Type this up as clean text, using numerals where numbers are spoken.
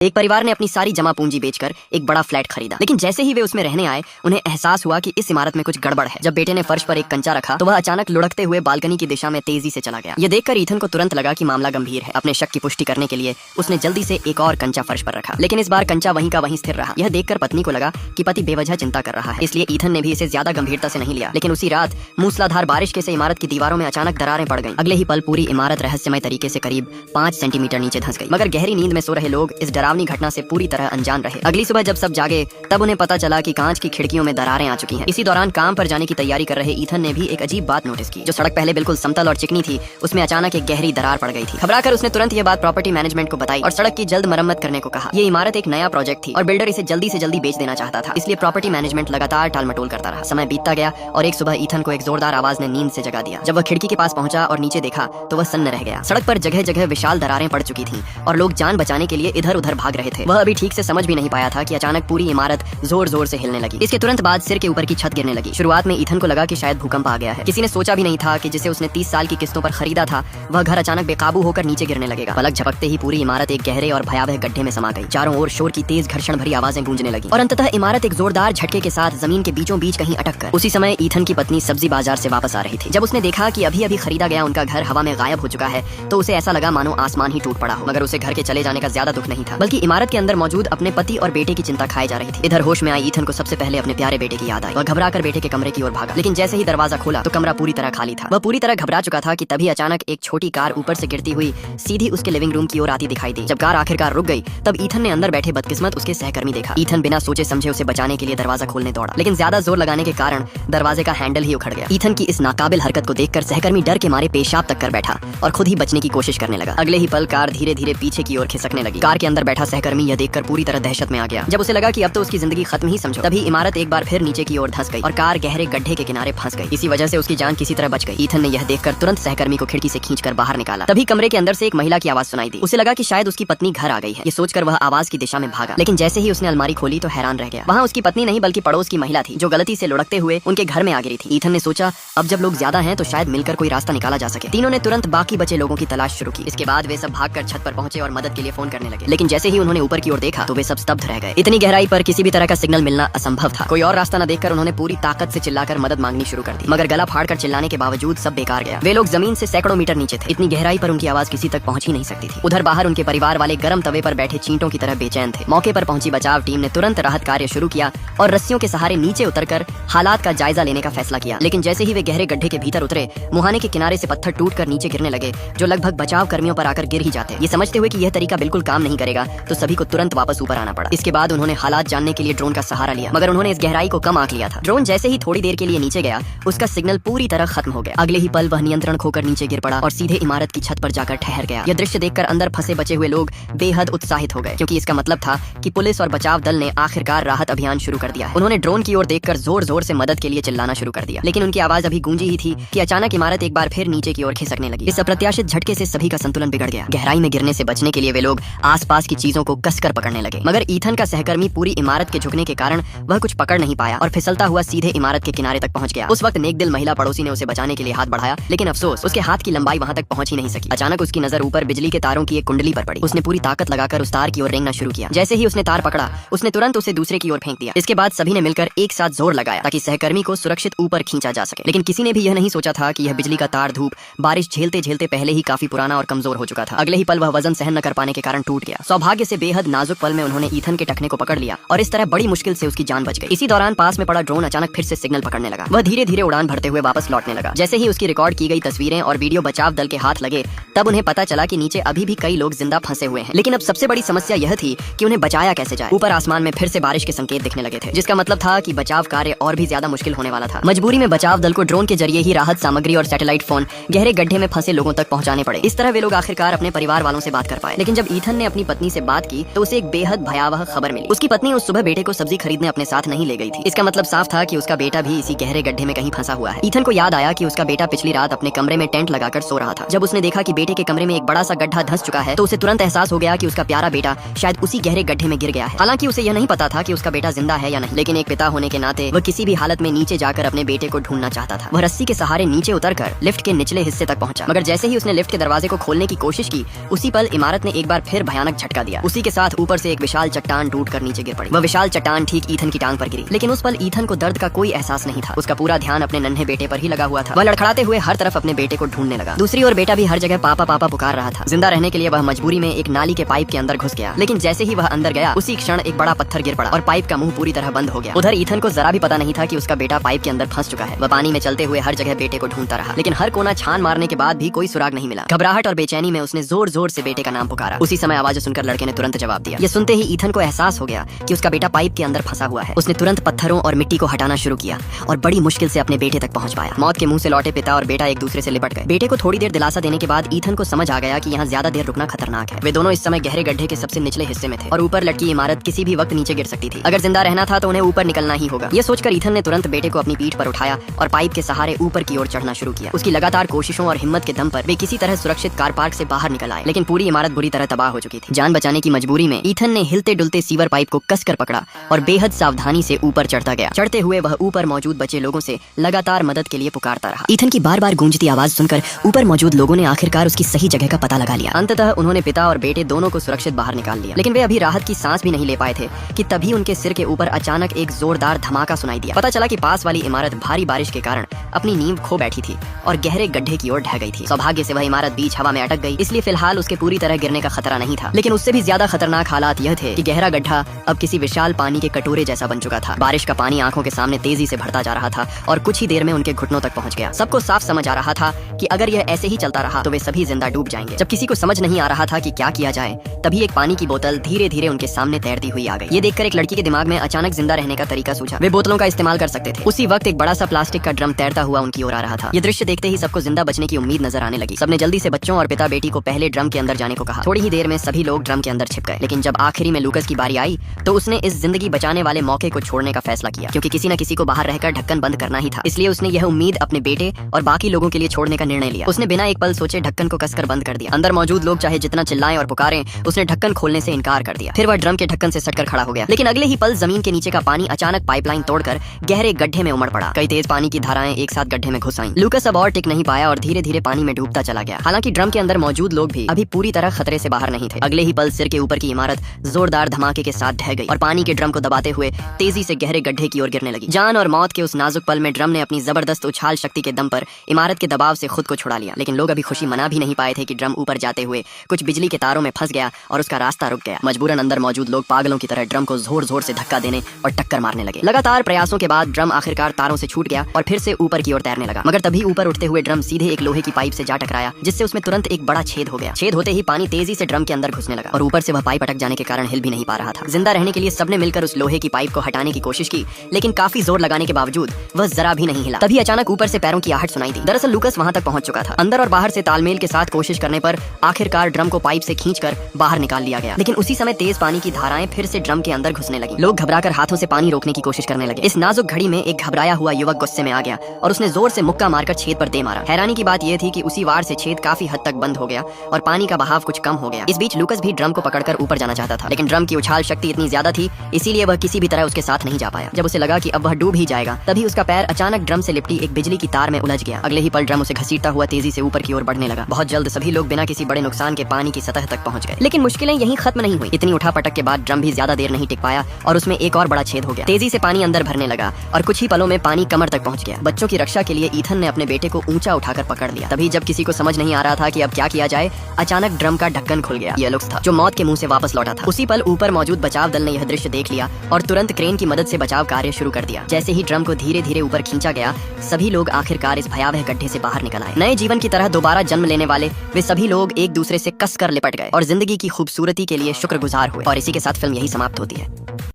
एक परिवार ने अपनी सारी जमा पूंजी बेचकर एक बड़ा फ्लैट खरीदा, लेकिन जैसे ही वे उसमें रहने आए उन्हें एहसास हुआ कि इस इमारत में कुछ गड़बड़ है। जब बेटे ने फर्श पर एक कंचा रखा तो वह अचानक लुढ़कते हुए बालकनी की दिशा में तेजी से चला गया। यह देखकर ईथन को तुरंत लगा कि मामला गंभीर है। अपने शक की पुष्टि करने के लिए उसने जल्दी से एक और कंचा फर्श पर रखा, लेकिन इस बार कंचा वहीं का वहीं स्थिर रहा। यह देखकर पत्नी को लगा कि पति बेवजह चिंता कर रहा है, इसलिए ईथन ने भी इसे ज्यादा गंभीरता से नहीं लिया। लेकिन उसी रात मूसलाधार बारिश के से इमारत की दीवारों में अचानक दरारें पड़ गईं। अगले ही पल पूरी इमारत रहस्यमय तरीके से करीब 5 सेंटीमीटर नीचे धंस गई। मगर गहरी नींद में सो रहे लोग इस डरावनी घटना से पूरी तरह अनजान रहे। अगली सुबह जब सब जागे तब उन्हें पता चला कि कांच की खिड़कियों में दरारें आ चुकी हैं। इसी दौरान काम पर जाने की तैयारी कर रहे ईथन ने भी एक अजीब बात नोटिस की। जो सड़क पहले बिल्कुल समतल और चिकनी थी, उसमें अचानक एक गहरी दरार पड़ गई थी। घबराकर उसने तुरंत ये बात प्रॉपर्टी मैनेजमेंट को बताई और सड़क की जल्द मरम्मत करने को कहा। ये इमारत एक नया प्रोजेक्ट थी और बिल्डर इसे जल्दी से जल्दी बेच देना चाहता था, इसलिए प्रॉपर्टी मैनेजमेंट लगातार टालमटोल करता रहा। समय बीतता गया और एक सुबह ईथन को एक जोरदार आवाज ने नींद से जगा दिया। जब वह खिड़की के पास पहुंचा और नीचे देखा तो वह सन्न रह गया। सड़क पर जगह जगह विशाल दरारें पड़ चुकी थीं और लोग जान बचाने के लिए इधर उधर भाग रहे थे। वह अभी ठीक से समझ भी नहीं पाया था कि अचानक पूरी इमारत जोर जोर से हिलने लगी। इसके तुरंत बाद सिर के ऊपर की छत गिरने लगी। शुरुआत में ईथन को लगा कि शायद भूकंप आ गया है। किसी ने सोचा भी नहीं था कि जिसे उसने 30 साल की किस्तों पर खरीदा था, वह घर अचानक बेकाबू होकर नीचे गिरने लगेगा। पलक झपकते ही पूरी इमारत एक गहरे और भयावह गड्ढे में समा गई। चारों ओर शोर की तेज घर्षण भरी आवाजें गूंजने लगी और अंततः इमारत एक जोरदार झटके के साथ जमीन के बीचों बीच कहीं अटक कर। उसी समय ईथन की पत्नी सब्जी बाजार से वापस आ रही थी। जब उसने देखा कि अभी अभी खरीदा गया उनका घर हवा में गायब हो चुका है तो उसे ऐसा लगा मानो आसमान ही टूट पड़ा हो। मगर उसे घर के चले जाने का ज्यादा दुख नहीं था, बल्कि इमारत के अंदर मौजूद अपने पति और बेटे की चिंता खाई जा रही थी। इधर होश में आई ईथन को सबसे पहले अपने प्यारे बेटे की याद आई। वह घबराकर बेटे के कमरे की ओर भागा, लेकिन जैसे ही दरवाजा खोला तो कमरा पूरी तरह खाली था। वह पूरी तरह घबरा चुका था कि तभी अचानक एक छोटी कार ऊपर से गिरती हुई सीधी उसके लिविंग रूम की ओर आती दिखाई दी। जब कार आखिरकार रुक गई तब ईथन ने अंदर बैठे बदकिस्मत उसके सहकर्मी देखा। ईथन बिना सोचे समझे उसे बचाने के लिए दरवाजा खोलने दौड़ा, लेकिन ज्यादा जोर लगाने के कारण दरवाजे का हैंडल ही उखड़ गया। ईथन की इस नाकाबिल हरकत को देखकर सहकर्मी डर के मारे पेशाब तक कर बैठा और खुद ही बचने की कोशिश करने लगा। अगले ही पल कार धीरे धीरे पीछे की ओर खिसकने लगी। कार के अंदर बैठा सहकर्मी यह देखकर पूरी तरह दहशत में आ गया। जब उसे लगा कि अब तो उसकी जिंदगी खत्म ही समझो, तभी इमारत एक बार फिर नीचे की ओर धंस गई और कार गहरे गड्ढे के किनारे फंस गई। इसी वजह से उसकी जान किसी तरह बच गई। ईथन ने यह देखकर तुरंत सहकर्मी को खिड़की से खींचकर बाहर निकाला। तभी कमरे के अंदर से एक महिला की आवाज सुनाई दी। उसे लगा कि शायद उसकी पत्नी घर आ गई है। ये सोचकर वह आवाज की दिशा में भागा, लेकिन जैसे ही उसने अलमारी खोली तो हैरान रह गया। वहाँ उसकी पत्नी नहीं बल्कि पड़ोस की महिला थी, जो गलती से लुढ़कते हुए उनके घर में आ गिरी थी। ईथन ने सोचा अब जब लोग ज्यादा हैं तो शायद मिलकर कोई रास्ता निकाला जा सके। तीनों ने तुरंत बाकी बचे लोगों की तलाश शुरू की। इसके बाद वे सब भागकर छत पर पहुंचे और मदद के लिए फोन करने लगे, लेकिन जैसे ही उन्होंने ऊपर की ओर देखा तो वे सब स्तब्ध रह गए। इतनी गहराई पर किसी भी तरह का सिग्नल मिलना असंभव था। कोई और रास्ता न देखकर उन्होंने पूरी ताकत से चिल्लाकर मदद मांगनी शुरू कर दी, मगर गला फाड़कर चिल्लाने के बावजूद सब बेकार गया। वे लोग जमीन से सैकड़ों मीटर नीचे थे। इतनी गहराई पर उनकी आवाज किसी तक पहुंच ही नहीं सकती थी। उधर बाहर उनके परिवार वाले गर्म तवे पर बैठे चींटों की तरह बेचैन थे। मौके पर पहुंची बचाव टीम ने तुरंत राहत कार्य शुरू किया और रस्सियों के सहारे नीचे उतरकर हालात का जायजा लेने का फैसला किया। लेकिन जैसे ही वे गहरे गड्ढे के भीतर उतरे, मुहाने के किनारे से पत्थर टूटकर नीचे गिरने लगे, जो लगभग बचाव कर्मियों पर आकर गिर ही जाते। ये समझते हुए कि यह तरीका बिल्कुल काम नहीं करेगा तो सभी को तुरंत वापस ऊपर आना पड़ा। इसके बाद उन्होंने हालात जानने के लिए ड्रोन का सहारा लिया, मगर उन्होंने इस गहराई को कम आंक लिया था। ड्रोन जैसे ही थोड़ी देर के लिए नीचे गया, उसका सिग्नल पूरी तरह खत्म हो गया। अगले ही पल वह नियंत्रण खोकर नीचे गिर पड़ा और सीधे इमारत की छत पर जाकर ठहर गया। यह दृश्य देखकर अंदर फंसे बचे हुए लोग बेहद उत्साहित हो गए, क्योंकि इसका मतलब था कि पुलिस और बचाव दल ने आखिरकार राहत अभियान शुरू कर दिया है। उन्होंने ड्रोन की ओर देखकर जोर जोर से मदद के लिए चिल्लाना शुरू कर दिया, लेकिन उनकी आवाज अभी गूंजी ही थी कि अचानक इमारत एक बार फिर नीचे की ओर खिसकने लगी। इस अप्रत्याशित झटके से सभी का संतुलन बिगड़ गया। गहराई में गिरने से बचने के लिए वे लोग आसपास की चीजों को कसकर पकड़ने लगे, मगर ईथन का सहकर्मी पूरी इमारत के झुकने के कारण वह कुछ पकड़ नहीं पाया और फिसलता हुआ सीधे इमारत के किनारे तक पहुंच गया। उस वक्त नेकदिल महिला पड़ोसी ने उसे बचाने के लिए हाथ बढ़ाया, लेकिन अफसोस उसके हाथ की लंबाई वहां तक पहुंच ही नहीं सकी। अचानक उसकी नजर ऊपर बिजली के तारों की एक कुंडली पर पड़ी। उसने पूरी ताकत लगाकर उस तार की ओर रेंगना शुरू किया। जैसे ही उसने तार पकड़ा, उसने तुरंत उसे दूसरे की ओर फेंक दिया। इसके बाद सभी ने मिलकर एक साथ जोर लगाया ताकि सहकर्मी को सुरक्षित ऊपर खींचा जा सके, लेकिन किसी ने भी यह नहीं सोचा था कि यह बिजली का तार धूप बारिश झेलते झेलते पहले ही काफी पुराना और कमजोर हो चुका था। अगले ही पल वह वजन सहन न कर पाने के कारण टूट गया। सौभाग्य से बेहद नाजुक पल में उन्होंने ईथन के टखने को पकड़ लिया और इस तरह बड़ी मुश्किल से उसकी जान बच गई। इसी दौरान पास में पड़ा ड्रोन अचानक फिर से सिग्नल पकड़ने लगा। वह धीरे धीरे उड़ान भरते हुए वापस लौटने लगा। जैसे ही उसकी रिकॉर्ड की गई तस्वीरें और वीडियो बचाव दल के हाथ लगे, तब उन्हें पता चला कि नीचे अभी भी कई लोग जिंदा फंसे हुए हैं। लेकिन अब सबसे बड़ी समस्या यह थी कि उन्हें बचाया कैसे जाए। ऊपर आसमान में फिर से बारिश के संकेत दिखने लगे थे, जिसका मतलब था कि बचाव कार्य और भी ज्यादा मुश्किल होने वाला था। मजबूरी में बचाव दल को ड्रोन के जरिए ही राहत सामग्री और सैटेलाइट फोन गहरे गड्ढे में फंसे लोगों तक पहुंचाने पड़े। इस तरह वे लोग आखिरकार अपने परिवार वालों से बात कर पाए। लेकिन जब ईथन ने अपनी पत्नी से बात की तो उसे एक बेहद भयावह खबर मिली। उसकी पत्नी उस सुबह बेटे को सब्जी खरीदने अपने साथ नहीं ले गई थी। इसका मतलब साफ था कि उसका बेटा भी इसी गहरे गड्ढे में कहीं फंसा हुआ है। ईथन को याद आया कि उसका बेटा पिछली रात अपने कमरे में टेंट लगाकर सो रहा था। जब उसने देखा कि बेटे के कमरे में एक बड़ा सा गड्ढा धंस चुका है तो उसे तुरंत एहसास हो गया कि उसका प्यारा बेटा शायद उसी गहरे गड्ढे में गिर गया है। हालांकि उसे यह नहीं पता था कि उसका बेटा जिंदा है या नहीं, लेकिन एक पिता होने के नाते वह किसी भी हालत में नीचे जाकर अपने बेटे को ढूंढना चाहता था। वह रस्सी के सहारे नीचे उतरकर लिफ्ट के निचले हिस्से तक पहुंचा, मगर जैसे ही उसने लिफ्ट के दरवाजे को खोलने की कोशिश की, उसी पल इमारत ने एक बार फिर भयानक झटका दिया। दिया। उसी के साथ ऊपर से एक विशाल चट्टान टूटकर नीचे गिर पड़ी। वह विशाल चट्टान ठीक ईथन की टांग पर गिरी, लेकिन उस पल ईथन को दर्द का कोई एहसास नहीं था। उसका पूरा ध्यान अपने नन्हे बेटे पर ही लगा हुआ था। वह लड़खड़ाते हुए हर तरफ अपने बेटे को ढूंढने लगा। दूसरी ओर बेटा भी हर जगह पापा पापा पुकार रहा था। जिंदा रहने के लिए वह मजबूरी में एक नाली के पाइप के अंदर घुस गया, लेकिन जैसे ही वह अंदर गया उसी क्षण एक बड़ा पत्थर गिर पड़ा और पाइप का मुंह पूरी तरह बंद हो गया। उधर ईथन को जरा भी पता नहीं था कि उसका बेटा पाइप के अंदर फंस चुका है। वह पानी में चलते हुए हर जगह बेटे को ढूंढता रहा, लेकिन हर कोना छान मारने के बाद भी कोई सुराग नहीं मिला। घबराहट और बेचैनी में उसने जोर जोर से बेटे का नाम पुकारा। उसी समय आवाज सुनकर लड़के ने तुरंत जवाब दिया। ये सुनते ही ईथन को एहसास हो गया कि उसका बेटा पाइप के अंदर फंसा हुआ है। उसने तुरंत पत्थरों और मिट्टी को हटाना शुरू किया और बड़ी मुश्किल से अपने बेटे तक पहुंच पाया। मौत के मुंह से लौटे पिता और बेटा एक दूसरे से लिपट गए। बेटे को थोड़ी देर दिलासा देने के बाद ईथन को समझ आ गया कि यहाँ ज्यादा देर रुकना खतरनाक है। वे दोनों इस समय गहरे गड्ढे के सबसे निचले हिस्से में थे और ऊपर लटकी इमारत किसी भी वक्त नीचे गिर सकती थी। अगर जिंदा रहना था तो उन्हें ऊपर निकलना ही होगा। ये सोचकर ईथन ने तुरंत बेटे को अपनी पीठ पर उठाया और पाइप के सहारे ऊपर की ओर चढ़ना शुरू किया। उसकी लगातार कोशिशों और हिम्मत के दम पर वे किसी तरह सुरक्षित कार पार्क से बाहर निकल आए, लेकिन पूरी इमारत बुरी तरह तबाह हो चुकी थी। जान बचाने की मजबूरी में ईथन ने हिलते डुलते सीवर पाइप को कसकर पकड़ा और बेहद सावधानी से ऊपर चढ़ता गया। चढ़ते हुए वह ऊपर मौजूद बचे लोगों से लगातार मदद के लिए पुकारता रहा। ईथन की बार बार गूंजती आवाज सुनकर ऊपर मौजूद लोगों ने आखिरकार उसकी सही जगह का पता लगा लिया। अंततः उन्होंने पिता और बेटे दोनों को सुरक्षित बाहर निकाल लिया, लेकिन वे अभी राहत की सांस भी नहीं ले पाए थे कि तभी उनके सिर के ऊपर अचानक एक जोरदार धमाका सुनाई दिया। पता चला कि पास वाली इमारत भारी बारिश के कारण अपनी नींव खो बैठी थी और गहरे गड्ढे की ओर ढह गई थी। सौभाग्य से वह इमारत बीच हवा में अटक गई, इसलिए फिलहाल उसके पूरी तरह गिरने का खतरा नहीं था। लेकिन उससे भी ज्यादा खतरनाक हालात यह थे कि गहरा गड्ढा अब किसी विशाल पानी के कटोरे जैसा बन चुका था। बारिश का पानी आंखों के सामने तेजी से बढ़ता जा रहा था और कुछ ही देर में उनके घुटनों तक पहुंच गया। सबको साफ समझ आ रहा था कि अगर यह ऐसे ही चलता रहा तो वे सभी जिंदा डूब जाएंगे। जब किसी को समझ नहीं आ रहा था कि क्या किया जाए, तभी एक पानी की बोतल धीरे धीरे उनके सामने तैरती हुई आ गई। ये देखकर एक लड़की के दिमाग में अचानक जिंदा रहने का तरीका सूझा। वे बोतलों का इस्तेमाल कर सकते थे। उसी वक्त एक बड़ा सा प्लास्टिक का ड्रम तैरता हुआ उनकी ओर आ रहा था। ये दृश्य देखते ही सबको जिंदा बचने की उम्मीद नजर आने लगी। सबने जल्दी से बच्चों और पिता बेटी को पहले ड्रम के अंदर जाने को कहा। थोड़ी ही देर में सभी लोग ड्रम के अंदर छिप गए, लेकिन जब आखिरी में लूकस की बारी आई तो उसने इस जिंदगी बचाने वाले मौके को छोड़ने का फैसला किया, क्योंकि किसी न किसी को बाहर रहकर ढक्कन बंद करना ही था। इसलिए उसने यह उम्मीद अपने बेटे और बाकी लोगों के लिए छोड़ने का निर्णय लिया। उसने बिना एक पल सोचे ढक्कन को कसकर बंद कर दिया। अंदर मौजूद लोग चाहे जितना चिल्लाएं और पुकारें, उसने ढक्कन खोलने से इनकार कर दिया। फिर वह ड्रम के ढक्कन से सटकर खड़ा हो गया, लेकिन अगले ही पल जमीन के नीचे का पानी अचानक पाइपलाइन तोड़कर गहरे गड्ढे में उमड़ पड़ा। कई तेज पानी की धाराएं एक साथ गड्ढे में घुस आईं। लूकस अब और टिक नहीं पाया और धीरे धीरे पानी में डूबता चला गया। हालांकि ड्रम के अंदर मौजूद लोग भी अभी पूरी तरह खतरे से बाहर नहीं थे। अगले ही पल सिर के ऊपर की इमारत जोरदार धमाके के साथ ढह गई और पानी के ड्रम को दबाते हुए तेजी से गहरे गड्ढे की ओर गिरने लगी। जान और मौत के उस नाजुक पल में ड्रम ने अपनी जबरदस्त उछाल शक्ति के दम पर इमारत के दबाव से खुद को छुड़ा लिया। लेकिन लोग अभी खुशी मना भी नहीं पाए थे कि ड्रम ऊपर जाते हुए कुछ बिजली के तारों में फंस गया और उसका रास्ता रुक गया। मजबूरन अंदर मौजूद लोग पागलों की तरह ड्रम को जोर जोर से धक्का देने और टक्कर मारने लगे। लगातार प्रयासों के बाद ड्रम आखिरकार तारों से छूट गया और फिर से ऊपर की ओर तैरने लगा। मगर तभी ऊपर उठते हुए ड्रम सीधे एक लोहे की पाइप से जा टकराया, जिससे उसमें तुरंत एक बड़ा छेद हो गया। छेद होते ही पानी तेजी से ड्रम के अंदर घुसने लगा और ऊपर से वह पाइप अटक जाने के कारण हिल भी नहीं पा रहा था। जिंदा रहने के लिए सबने मिलकर उस लोहे की पाइप को हटाने की कोशिश की, लेकिन काफी जोर लगाने के बावजूद वह जरा भी नहीं हिला। तभी अचानक ऊपर से पैरों की आहट सुनाई दी। दरअसल लूकस वहां तक पहुंच चुका था। अंदर और बाहर से तालमेल के साथ कोशिश करने पर आखिरकार ड्रम को पाइप से खींचकर बाहर निकाल लिया गया, लेकिन उसी समय तेज पानी की धाराएं फिर से ड्रम के अंदर घुसने लगी। लोग घबराकर हाथों से पानी रोकने की कोशिश करने लगे। इस नाजुक घड़ी में एक घबराया हुआ युवक गुस्से में आ गया और उसने जोर से मुक्का मारकर छेद पर दे मारा। हैरानी की बात यह थी कि उसी वार से छेद काफी हद तक बंद हो गया और पानी का बहाव कुछ कम हो गया। इस बीच लूकस भी ड्रम को पकड़कर ऊपर जाना चाहता था, लेकिन ड्रम की उछाल शक्ति इतनी ज्यादा थी, इसीलिए वह किसी भी तरह उसके साथ नहीं जा पाया। जब उसे लगा कि अब वह डूब ही जाएगा, तभी उसका पैर अचानक ड्रम से लिपटी एक बिजली की तार में उलझ गया। अगले ही पल ड्रम उसे घसीटता हुआ तेजी से ऊपर की ओर बढ़ने लगा। बहुत जल्द सभी लोग बिना किसी बड़े नुकसान के पानी की सतह तक पहुंच गए, लेकिन मुश्किलें यहीं खत्म नहीं हुई। इतनी उठापटक के बाद ड्रम भी ज्यादा देर नहीं टिक पाया और उसमें एक और बड़ा छेद हो गया। तेजी से पानी अंदर भरने लगा और कुछ ही पलों में पानी कमर तक पहुंच गया। बच्चों की रक्षा के लिए ईथन ने अपने बेटे को ऊंचा उठाकर पकड़ लिया। तभी जब किसी को समझ नहीं आ रहा था कि अब क्या किया जाए, अचानक ड्रम का ढक्कन खुल गया। यह लुक्स था जो मौत के मुंह से वापस लौटा था। उसी पल ऊपर मौजूद बचाव दल ने यह दृश्य देख लिया और तुरंत क्रेन की मदद से बचाव कार्य शुरू कर दिया। जैसे ही ड्रम को धीरे धीरे ऊपर खींचा गया, सभी लोग आखिरकार इस भयावह गड्ढे से बाहर निकल आए। नए जीवन की तरह दोबारा जन्म लेने वाले वे सभी लोग एक दूसरे से कसकर लिपट गए और जिंदगी की खूबसूरती के लिए शुक्रगुजार हुए। और इसी के साथ फिल्म यही समाप्त होती है।